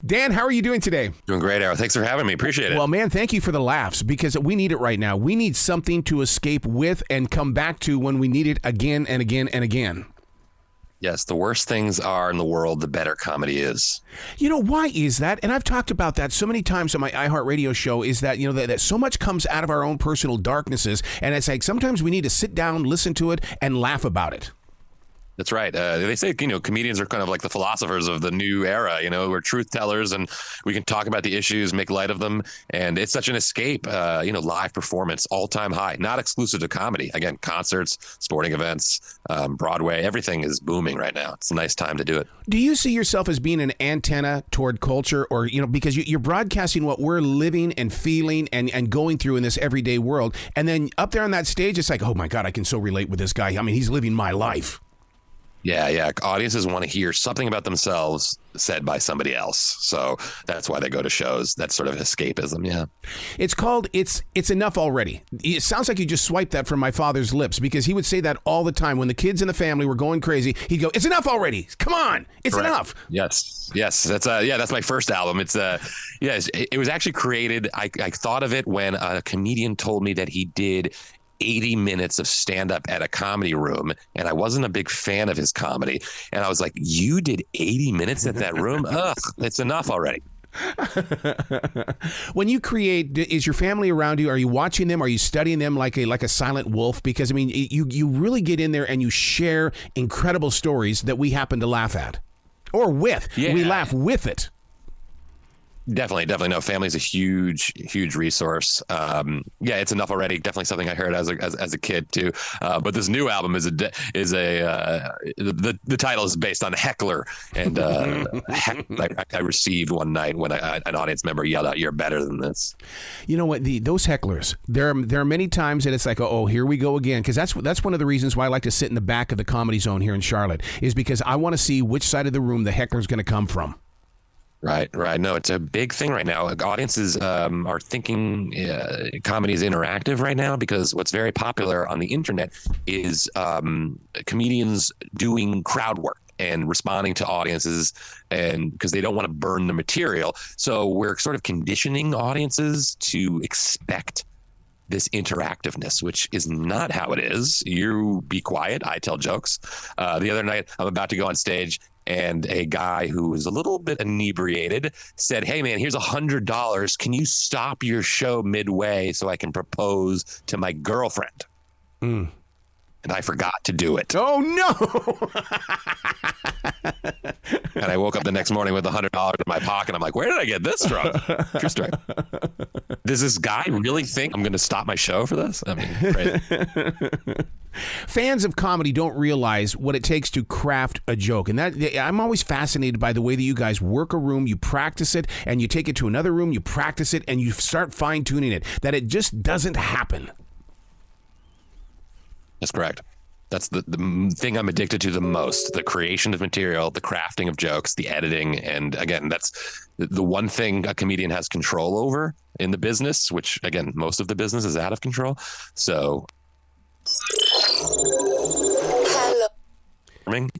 Dan, how are you doing today? Doing great, Arrow. Thanks for having me. Appreciate it. Well, man, thank you for the laughs because we need it right now. We need something to escape with and come back to when we need it again and again and again. Yes, the worse things are in the world, the better comedy is. You know, why is that? And I've talked about that so many times on my iHeartRadio show is that, you know, that so much comes out of our own personal darknesses. And it's like sometimes we need to sit down, listen to it, and laugh about it. That's right. They say, you know, comedians are kind of like the philosophers of the new era. You know, we're truth tellers and we can talk about the issues, make light of them. And it's such an escape, you know, live performance, all time high, not exclusive to comedy. Again, concerts, sporting events, Broadway, everything is booming right now. It's a nice time to do it. Do you see yourself as being an antenna toward culture or, you know, because you're broadcasting what we're living and feeling and going through in this everyday world. And then up there on that stage, it's like, oh, my God, I can so relate with this guy. I mean, he's living my life. Yeah. Audiences want to hear something about themselves said by somebody else. So that's why they go to shows. That's sort of escapism. Yeah. It's called It's Enough Already. It sounds like you just swiped that from my father's lips because he would say that all the time. When the kids in the family were going crazy, he'd go, it's enough already. Come on. It's Correct. Enough. Yes. That's my first album. It was actually created. I thought of it when a comedian told me that he did 80 minutes of stand-up at a comedy room, and I wasn't a big fan of his comedy. And I was like, you did 80 minutes at that room? Ugh, it's enough already. When you create, is your family around you? Are you watching them? Are you studying them like a silent wolf? Because, I mean, you really get in there and you share incredible stories that we happen to laugh at. Or with. Yeah. We laugh with it. Definitely. No, family's a huge resource. It's enough already. Definitely something I heard as a kid too. But this new album the title is based on Heckler, and I received one night when an audience member yelled out, "You're better than this." You know what? Those hecklers. There are many times that it's like, oh, here we go again. Because that's one of the reasons why I like to sit in the back of the Comedy Zone here in Charlotte is because I want to see which side of the room the heckler's going to come from. Right. No, it's a big thing right now. Audiences are thinking comedy is interactive right now because what's very popular on the internet is comedians doing crowd work and responding to audiences, and because they don't want to burn the material. So we're sort of conditioning audiences to expect this interactiveness, which is not how it is. You be quiet, I tell jokes. The other night, I'm about to go on stage, and a guy who was a little bit inebriated said, "Hey, man, here's $100. Can you stop your show midway so I can propose to my girlfriend?" And I forgot to do it. Oh, no. And I woke up the next morning with $100 in my pocket. I'm like, where did I get this from? True story. Does this guy really think I'm going to stop my show for this? I mean, crazy. Fans of comedy don't realize what it takes to craft a joke. And I'm always fascinated by the way that you guys work a room, you practice it, and you take it to another room, you practice it, and you start fine-tuning it, that it just doesn't happen. That's correct. That's the thing I'm addicted to the most, the creation of material, the crafting of jokes, the editing. And again, that's the one thing a comedian has control over in the business, which, again, most of the business is out of control. So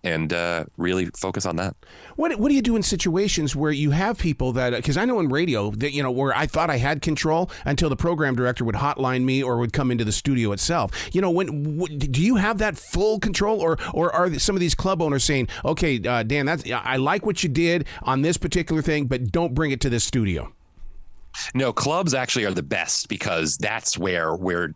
and really focus on that. What do you do in situations where you have people that, because I know in radio that, you know, where I thought I had control until the program director would hotline me or would come into the studio itself. You know, do you have that full control, or are some of these club owners saying, okay, Dan, I like what you did on this particular thing, but don't bring it to this studio? No, clubs actually are the best because that's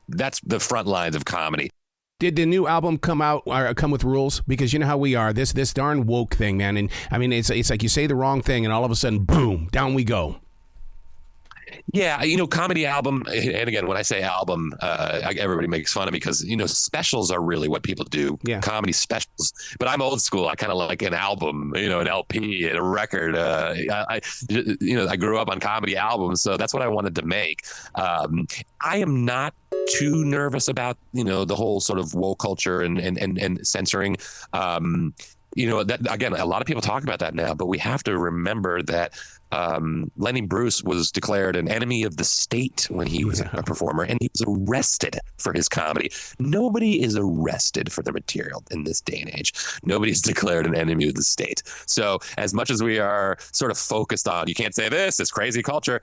that's the front lines of comedy. Did the new album come out or come with rules? Because you know how we are, this darn woke thing, man. And I mean, it's like you say the wrong thing and all of a sudden, boom, down we go. Yeah, you know, comedy album, and again, when I say album, everybody makes fun of me because, you know, specials are really what people do. Yeah. Comedy specials. But I'm old school. I kind of like an album, you know, an LP and a record. I grew up on comedy albums, so that's what I wanted to make. I am not too nervous about, you know, the whole sort of woke culture and censoring. that again, a lot of people talk about that now, but we have to remember that Lenny Bruce was declared an enemy of the state when he was a performer, and he was arrested for his comedy. Nobody is arrested for their material in this day and age. Nobody's declared an enemy of the state. So as much as we are sort of focused on, you can't say this, it's crazy culture,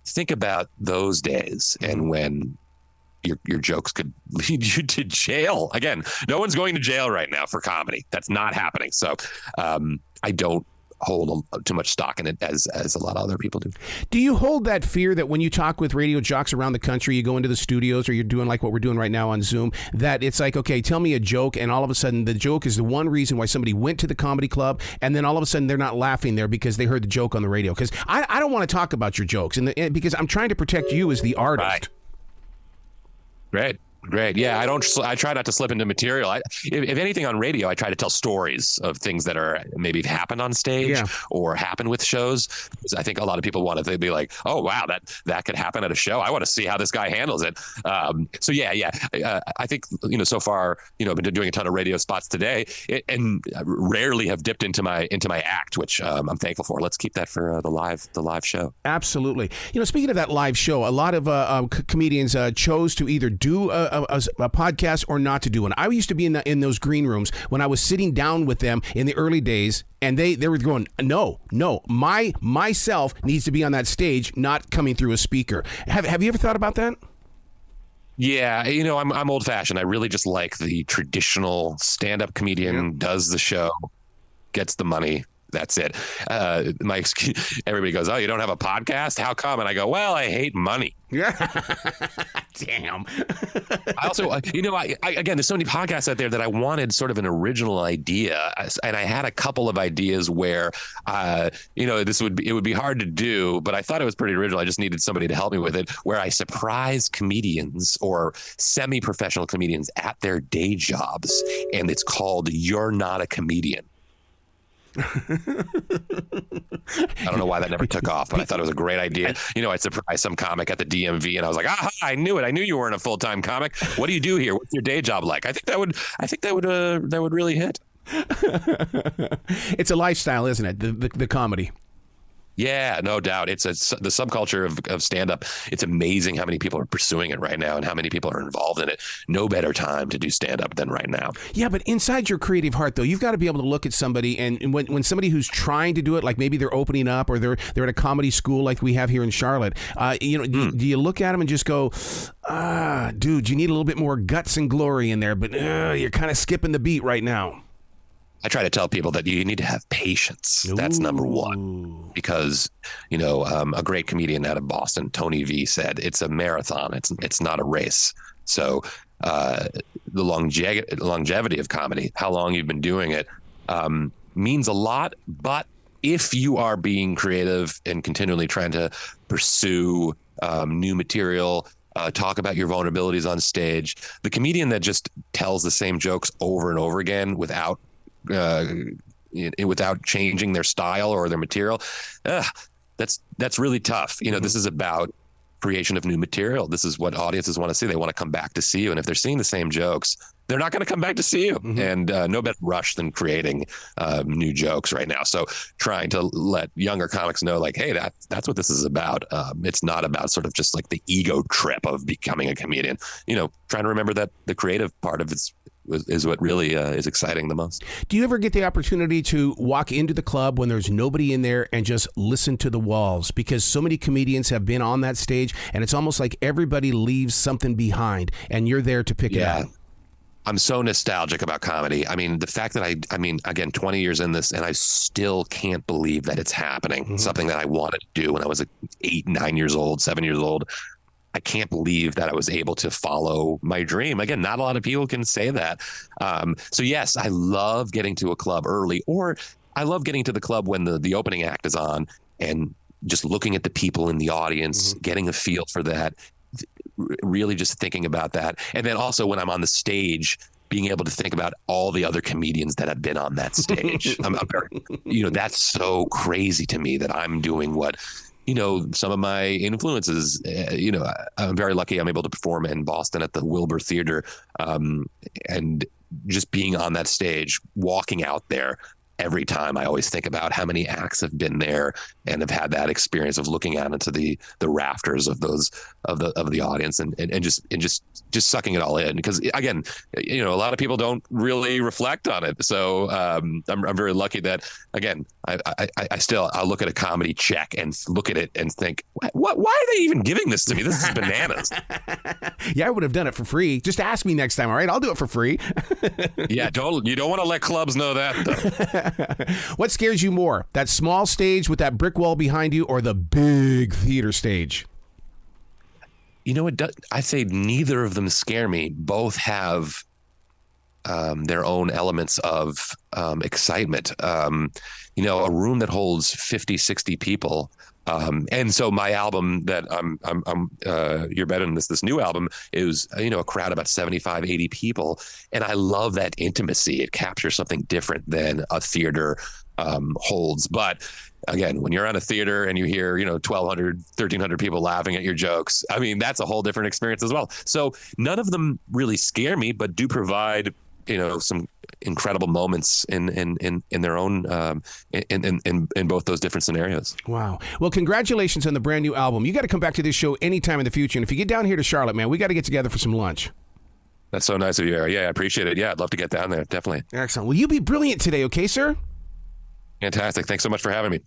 think about those days and when your jokes could lead you to jail. Again, no one's going to jail right now for comedy. That's not happening. So I don't hold too much stock in it as a lot of other people do. Do you hold that fear that when you talk with radio jocks around the country, you go into the studios or you're doing like what we're doing right now on Zoom, that it's like, okay, tell me a joke, and all of a sudden the joke is the one reason why somebody went to the comedy club, and then all of a sudden they're not laughing there because they heard the joke on the radio? Because I don't want to talk about your jokes, because I'm trying to protect you as the artist. Right. Great. Yeah, I try not to slip into material. If anything on radio, I try to tell stories of things that are maybe happened on stage or happen with shows. Because I think a lot of people want to be like, oh, wow, that could happen at a show. I want to see how this guy handles it. So yeah. I think, so far, I've been doing a ton of radio spots today and rarely have dipped into my act, which I'm thankful for. Let's keep that for the live show. Absolutely. Speaking of that live show, a lot of comedians chose to either do a podcast or not to do one. I used to be in those green rooms when I was sitting down with them in the early days, and they were going, no, myself needs to be on that stage, not coming through a speaker. Have you ever thought about that? Yeah, I'm old fashioned. I really just like the traditional stand-up comedian does the show, gets the money. That's it. My excuse, everybody goes, oh, you don't have a podcast? How come? And I go, well, I hate money. Yeah. Damn. I also, again, there's so many podcasts out there that I wanted sort of an original idea. And I had a couple of ideas where, it would be hard to do, but I thought it was pretty original. I just needed somebody to help me with it, where I surprise comedians or semi-professional comedians at their day jobs. And it's called You're Not a Comedian. I don't know why that never took off, but I thought it was a great idea. I surprised some comic at the DMV, and I was like, "Aha! I knew it. I knew you weren't a full-time comic. What do you do here? What's your day job like?" I think that would really hit. It's a lifestyle, isn't it? The comedy. Yeah, no doubt. It's the subculture of stand-up. It's amazing how many people are pursuing it right now and how many people are involved in it. No better time to do stand-up than right now. Yeah, but inside your creative heart, though, you've got to be able to look at somebody, and when somebody who's trying to do it, like maybe they're opening up or they're at a comedy school like we have here in Charlotte, do you look at them and just go, dude, you need a little bit more guts and glory in there, but you're kind of skipping the beat right now? I try to tell people that you need to have patience. Ooh. That's number one, because, a great comedian out of Boston, Tony V, said it's a marathon. It's not a race. So the longevity of comedy, how long you've been doing it, means a lot. But if you are being creative and continually trying to pursue new material, talk about your vulnerabilities on stage, the comedian that just tells the same jokes over and over again without changing their style or their material, that's really tough. This is about creation of new material. This is what audiences want to see. They want to come back to see you. And if they're seeing the same jokes, they're not going to come back to see you. And no better rush than creating new jokes right now. So trying to let younger comics know, like, hey, that's what this is about. It's not about sort of just like the ego trip of becoming a comedian. Trying to remember that the creative part of it is what really is exciting the most. Do you ever get the opportunity to walk into the club when there's nobody in there and just listen to the walls? Because so many comedians have been on that stage, and it's almost like everybody leaves something behind, and you're there to pick it up. I'm so nostalgic about comedy. I mean, the fact that again, 20 years in this, and I still can't believe that it's happening. Something that I wanted to do when I was 8, 9 years old, 7 years old. I can't believe that I was able to follow my dream. Again, not a lot of people can say that. So yes, I love getting to a club early, or I love getting to the club when the opening act is on and just looking at the people in the audience, getting a feel for that, really just thinking about that. And then also when I'm on the stage, being able to think about all the other comedians that have been on that stage. That's so crazy to me that I'm doing what some of my influences. I'm very lucky. I'm able to perform in Boston at the Wilbur Theater, and just being on that stage, walking out there. Every time I always think about how many acts have been there and have had that experience of looking out into the rafters of the audience and just sucking it all in. Because again, a lot of people don't really reflect on it. So I'm very lucky that, again, I'll look at a comedy check and look at it and think, why are they even giving this to me? This is bananas. Yeah, I would have done it for free. Just ask me next time. All right, I'll do it for free. Yeah, you don't want to let clubs know that though. What scares you more, that small stage with that brick wall behind you or the big theater stage? I say neither of them scare me. Both have their own elements of excitement. A room that holds 50, 60 people. And so my album that You're Better Than This new album is, a crowd about 75, 80 people. And I love that intimacy. It captures something different than a theater holds. But again, when you're on a theater and you hear, 1,200, 1,300 people laughing at your jokes, I mean, that's a whole different experience as well. So none of them really scare me, but do provide some incredible moments in their own in both those different scenarios. Wow. Well, congratulations on the brand new album. You got to come back to this show anytime in the future. And if you get down here to Charlotte, man, we got to get together for some lunch. That's so nice of you, Eric. Yeah, I appreciate it. Yeah, I'd love to get down there. Definitely. Excellent. Well, you be brilliant today, okay, sir? Fantastic. Thanks so much for having me.